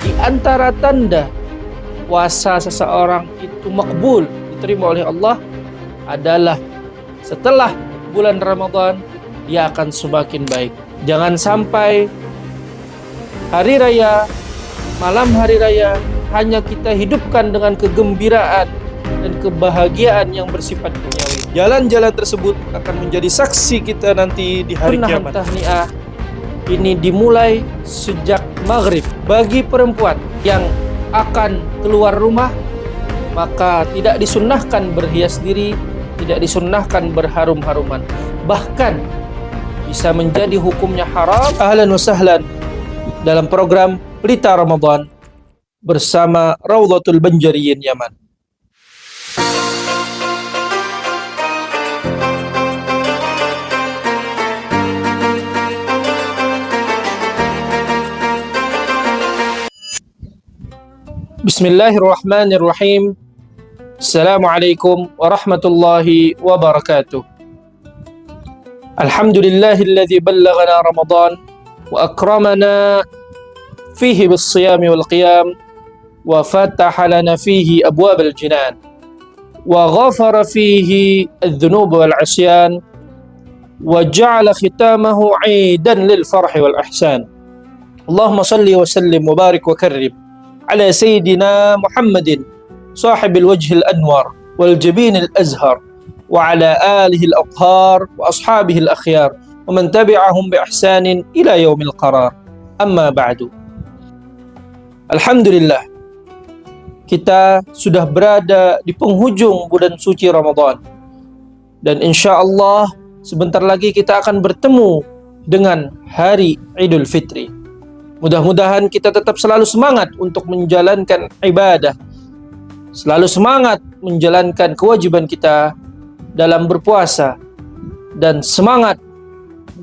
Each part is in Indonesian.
Di antara tanda puasa seseorang itu makbul, diterima oleh Allah, adalah setelah bulan Ramadan dia akan semakin baik. Jangan sampai hari raya, malam hari raya hanya kita hidupkan dengan kegembiraan dan kebahagiaan yang bersifat duniawi. Jalan-jalan tersebut akan menjadi saksi kita nanti di hari kiamat. Tahniah ini dimulai sejak maghrib. Bagi perempuan yang akan keluar rumah, maka tidak disunnahkan berhias diri, tidak disunnahkan berharum-haruman. Bahkan bisa menjadi hukumnya haram. Ahlan wa sahlan dalam program Pelita Ramadan bersama Raudhatul Banjariyin Yaman. Bismillahirrahmanirrahim. Assalamualaikum warahmatullahi wabarakatuh. Alhamdulillahilladzi ballaghana Ramadan wa akramana fihi bis-siyami wal qiyam wa fataha lana fihi abwabal jinan wa ghafara fihi adh-dhunub wal 'isyan wa ja'ala khitamahu 'idan lil farhi wal ihsan. Allahumma shalli wa sallim wa barik wa karrim على سيدنا محمد صاحب الوجه الأنور والجبين الأزهر وعلى آله الأطهار وأصحابه الأخيار ومن تبعهم بإحسان إلى يوم القرار. أما بعد. Alhamdulillah, kita sudah berada di penghujung bulan suci Ramadan, dan insya Allah sebentar lagi kita akan bertemu dengan hari Idul Fitri. Mudah-mudahan kita tetap selalu semangat untuk menjalankan ibadah, selalu semangat menjalankan kewajiban kita dalam berpuasa, dan semangat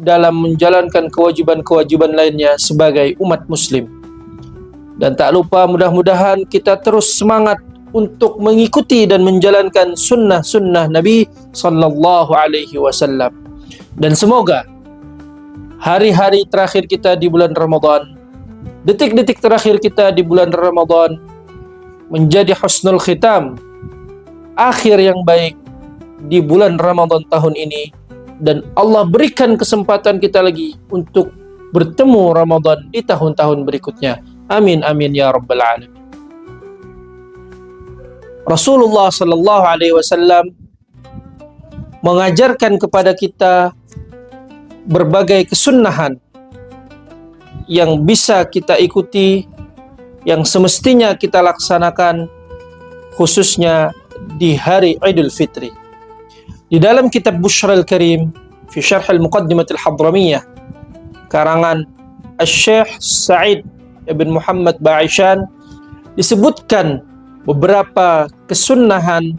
dalam menjalankan kewajiban-kewajiban lainnya sebagai umat muslim. Dan tak lupa, mudah-mudahan kita terus semangat untuk mengikuti dan menjalankan sunnah-sunnah Nabi Sallallahu Alaihi Wasallam. Dan semoga hari-hari terakhir kita di bulan Ramadan, detik-detik terakhir kita di bulan Ramadan, menjadi husnul khitam, akhir yang baik di bulan Ramadan tahun ini, dan Allah berikan kesempatan kita lagi untuk bertemu Ramadan di tahun-tahun berikutnya. Amin amin ya rabbal alamin. Rasulullah sallallahu alaihi wasallam mengajarkan kepada kita berbagai kesunnahan yang bisa kita ikuti, yang semestinya kita laksanakan, khususnya di hari Idul Fitri. Di dalam kitab Bushral Karim fi Syarh al-Muqaddimah al-Hadramiyah karangan Syekh Sa'id ibn Muhammad Ba'ishan, disebutkan beberapa kesunnahan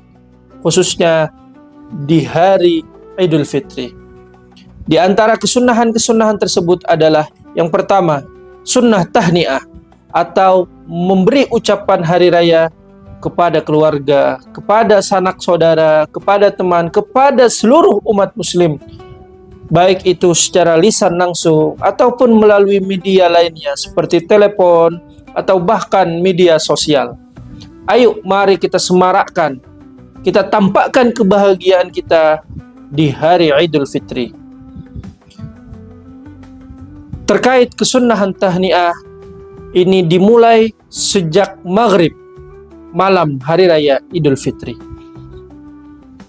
khususnya di hari Idul Fitri. Di antara kesunnahan-kesunnahan tersebut adalah yang pertama, sunnah tahniah atau memberi ucapan hari raya kepada keluarga, kepada sanak saudara, kepada teman, kepada seluruh umat muslim, baik itu secara lisan langsung ataupun melalui media lainnya seperti telepon atau bahkan media sosial. Ayo mari kita semarakkan, kita tampakkan kebahagiaan kita di hari Idul Fitri. Terkait kesunnahan tahniah ini dimulai sejak maghrib malam hari raya Idul Fitri.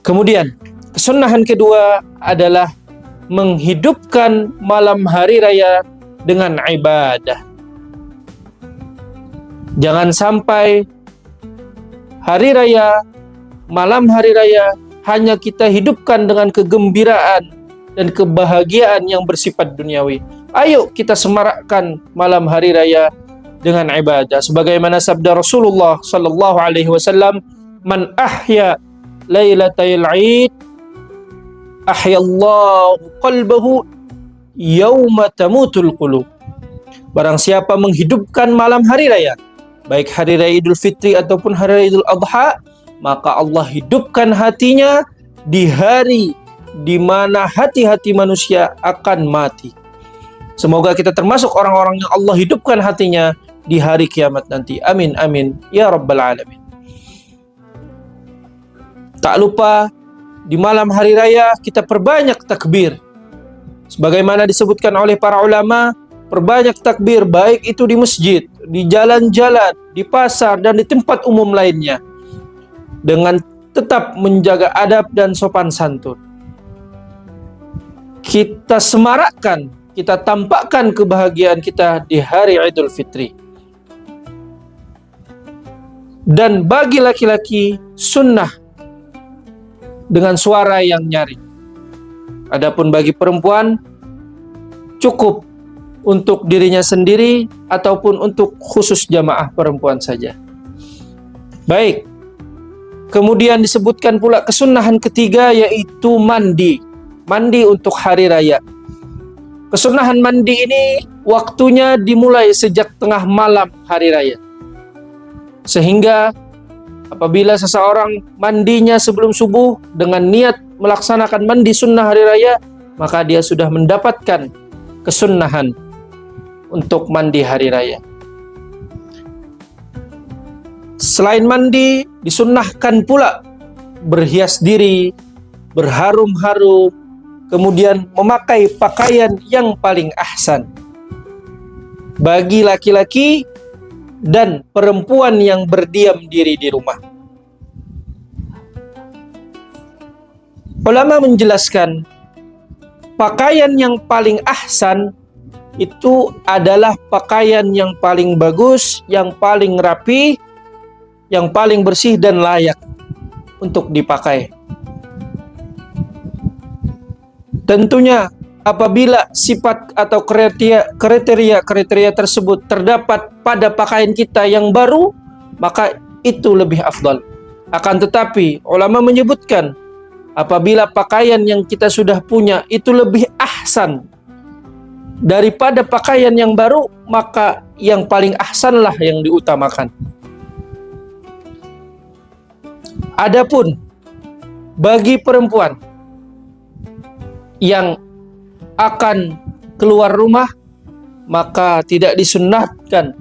Kemudian kesunnahan kedua adalah menghidupkan malam hari raya dengan ibadah. Jangan sampai hari raya, malam hari raya hanya kita hidupkan dengan kegembiraan dan kebahagiaan yang bersifat duniawi. Ayo kita semarakkan malam hari raya dengan ibadah, sebagaimana sabda Rasulullah sallallahu alaihi wasallam, "Man ahya lailatal 'id ahyallahu qalbahu yauma tamutul qulub." Barang siapa menghidupkan malam hari raya, baik hari raya Idul Fitri ataupun hari raya Idul Adha, maka Allah hidupkan hatinya di hari di mana hati-hati manusia akan mati. Semoga kita termasuk orang-orang yang Allah hidupkan hatinya di hari kiamat nanti. Amin amin ya rabbal alamin. Tak lupa di malam hari raya kita perbanyak takbir. Sebagaimana disebutkan oleh para ulama, perbanyak takbir baik itu di masjid, di jalan-jalan, di pasar dan di tempat umum lainnya, dengan tetap menjaga adab dan sopan santun. Kita semarakkan, kita tampakkan kebahagiaan kita di hari Idul Fitri. Dan bagi laki-laki sunnah dengan suara yang nyaring. Adapun bagi perempuan cukup untuk dirinya sendiri ataupun untuk khusus jamaah perempuan saja. Baik. Kemudian disebutkan pula kesunahan ketiga, yaitu mandi. Mandi untuk hari raya. Kesunahan mandi ini waktunya dimulai sejak tengah malam hari raya. Sehingga apabila seseorang mandinya sebelum subuh dengan niat melaksanakan mandi sunnah hari raya, maka dia sudah mendapatkan kesunahan untuk mandi hari raya. Selain mandi, disunnahkan pula berhias diri, berharum-harum, kemudian memakai pakaian yang paling ahsan. Bagi laki-laki dan perempuan yang berdiam diri di rumah. Ulama menjelaskan, pakaian yang paling ahsan itu adalah pakaian yang paling bagus, yang paling rapi, yang paling bersih dan layak untuk dipakai. Tentunya apabila sifat atau kriteria tersebut terdapat pada pakaian kita yang baru, maka itu lebih afdal. Akan tetapi ulama menyebutkan, apabila pakaian yang kita sudah punya itu lebih ahsan daripada pakaian yang baru, maka yang paling ahsanlah yang diutamakan. Adapun bagi perempuan yang akan keluar rumah, maka tidak disunnahkan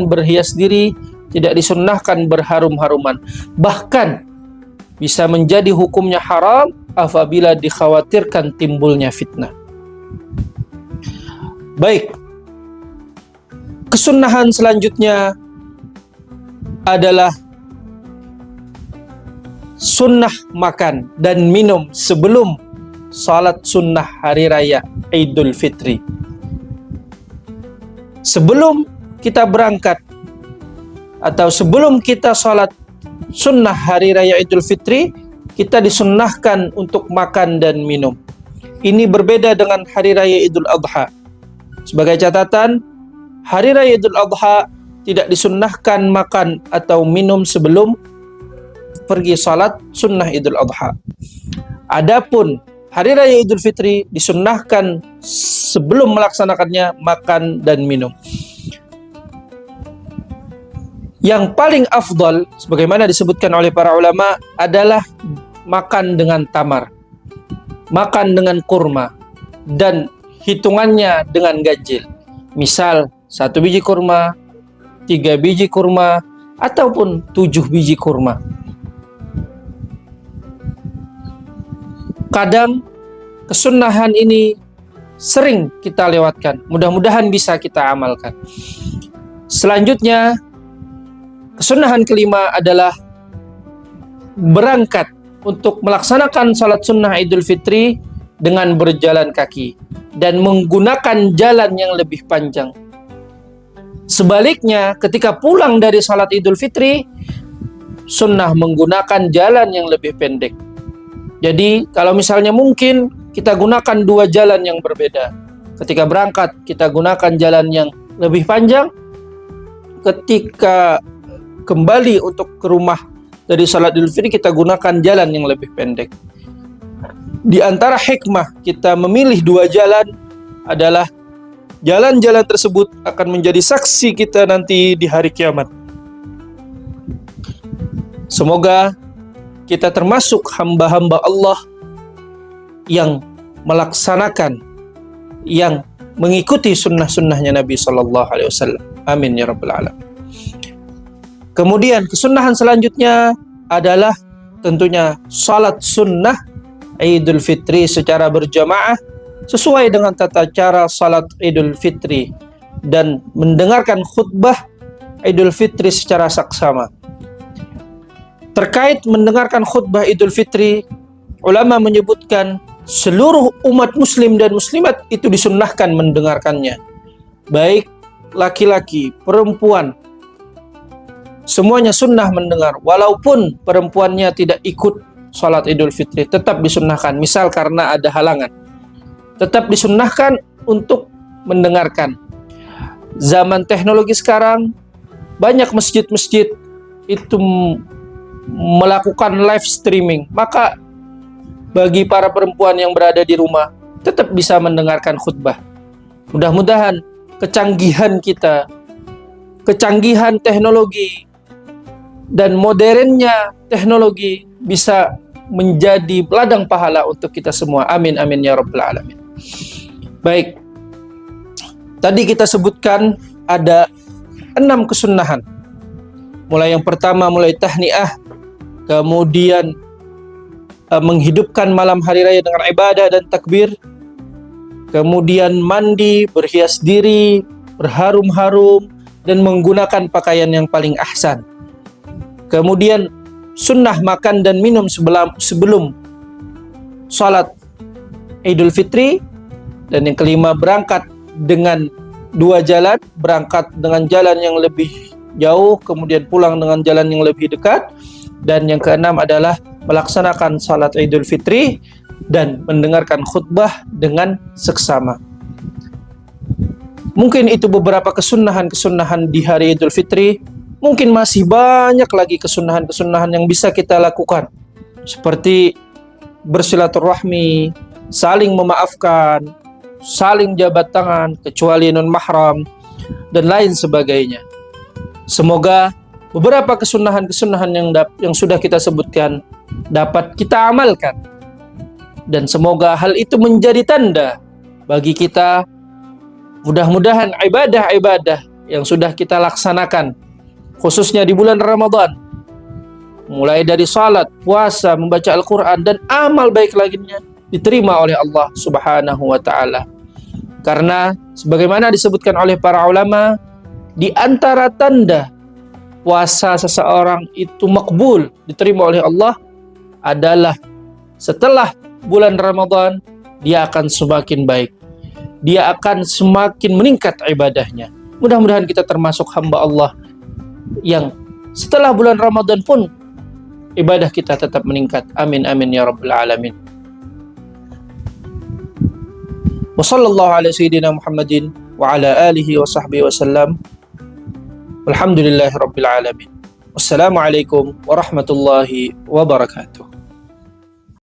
berhias diri, tidak disunnahkan berharum-haruman. Bahkan bisa menjadi hukumnya haram apabila dikhawatirkan timbulnya fitnah. Baik, kesunnahan selanjutnya adalah sunnah makan dan minum sebelum salat sunnah hari raya Idul Fitri. Sebelum kita berangkat atau sebelum kita salat sunnah hari raya Idul Fitri, kita disunnahkan untuk makan dan minum. Ini berbeda dengan hari raya Idul Adha. Sebagai catatan, hari raya Idul Adha tidak disunnahkan makan atau minum sebelum pergi salat sunnah Idul Adha. Adapun hari raya Idul Fitri disunnahkan sebelum melaksanakannya makan dan minum. Yang paling afdal, sebagaimana disebutkan oleh para ulama, adalah makan dengan tamar, makan dengan kurma, dan hitungannya dengan ganjil. Misal 1 biji kurma, 3 biji kurma, ataupun 7 biji kurma. Kadang kesunahan ini sering kita lewatkan. Mudah-mudahan bisa kita amalkan. Selanjutnya, kesunahan kelima adalah berangkat untuk melaksanakan salat sunnah Idul Fitri dengan berjalan kaki dan menggunakan jalan yang lebih panjang. Sebaliknya, ketika pulang dari salat Idul Fitri, sunnah menggunakan jalan yang lebih pendek. Jadi, kalau misalnya mungkin kita gunakan 2 jalan yang berbeda. Ketika berangkat, kita gunakan jalan yang lebih panjang. Ketika kembali untuk ke rumah dari salat Idul Fitri, kita gunakan jalan yang lebih pendek. Di antara hikmah kita memilih 2 jalan adalah jalan-jalan tersebut akan menjadi saksi kita nanti di hari kiamat. Semoga kita termasuk hamba-hamba Allah yang melaksanakan, yang mengikuti sunnah-sunnahnya Nabi SAW. Amin ya rabbal alamin. Kemudian kesunnahan selanjutnya adalah tentunya salat sunnah Idul Fitri secara berjamaah sesuai dengan tata cara salat Idul Fitri dan mendengarkan khutbah Idul Fitri secara saksama. Terkait mendengarkan khutbah Idul Fitri, ulama menyebutkan seluruh umat muslim dan muslimat itu disunnahkan mendengarkannya. Baik laki-laki, perempuan, semuanya sunnah mendengar. Walaupun perempuannya tidak ikut salat Idul Fitri, tetap disunnahkan. Misal karena ada halangan, tetap disunnahkan untuk mendengarkan. Zaman teknologi sekarang, banyak masjid-masjid itu melakukan live streaming. Maka bagi para perempuan yang berada di rumah, tetap bisa mendengarkan khutbah. Mudah-mudahan kecanggihan kita, kecanggihan teknologi, dan modernnya teknologi bisa menjadi ladang pahala untuk kita semua. Amin, amin ya rabbal alamin. Baik, tadi kita sebutkan ada 6 kesunnahan. Mulai yang pertama, mulai tahniah, kemudian menghidupkan malam hari raya dengan ibadah dan takbir, kemudian mandi, berhias diri, berharum-harum, dan menggunakan pakaian yang paling ahsan. Kemudian sunnah makan dan minum sebelum salat Idul Fitri. Dan yang kelima, berangkat dengan 2 jalan, berangkat dengan jalan yang lebih jauh, kemudian pulang dengan jalan yang lebih dekat. Dan yang keenam adalah melaksanakan salat Idul Fitri dan mendengarkan khutbah dengan seksama. Mungkin itu beberapa kesunnahan-kesunnahan di hari Idul Fitri. Mungkin masih banyak lagi kesunnahan-kesunnahan yang bisa kita lakukan, seperti bersilaturahmi, saling memaafkan, saling jabat tangan kecuali non mahram, dan lain sebagainya. Semoga beberapa kesunnahan-kesunnahan yang sudah kita sebutkan dapat kita amalkan, dan semoga hal itu menjadi tanda bagi kita. Mudah-mudahan ibadah-ibadah yang sudah kita laksanakan, khususnya di bulan Ramadan, mulai dari salat, puasa, membaca Al-Quran, dan amal baik lainnya, diterima oleh Allah Subhanahu wa ta'ala. Karena sebagaimana disebutkan oleh para ulama, di antara tanda puasa seseorang itu makbul, diterima oleh Allah, adalah setelah bulan Ramadan dia akan semakin baik, dia akan semakin meningkat ibadahnya. Mudah-mudahan kita termasuk hamba Allah yang setelah bulan Ramadan pun ibadah kita tetap meningkat. Amin, amin ya rabbal alamin. Wa sallallahu ala sayyidina Muhammadin wa ala alihi wa sahbihi wasallam. Walhamdulillahi rabbil alamin. Wassalamualaikum warahmatullahi wabarakatuh.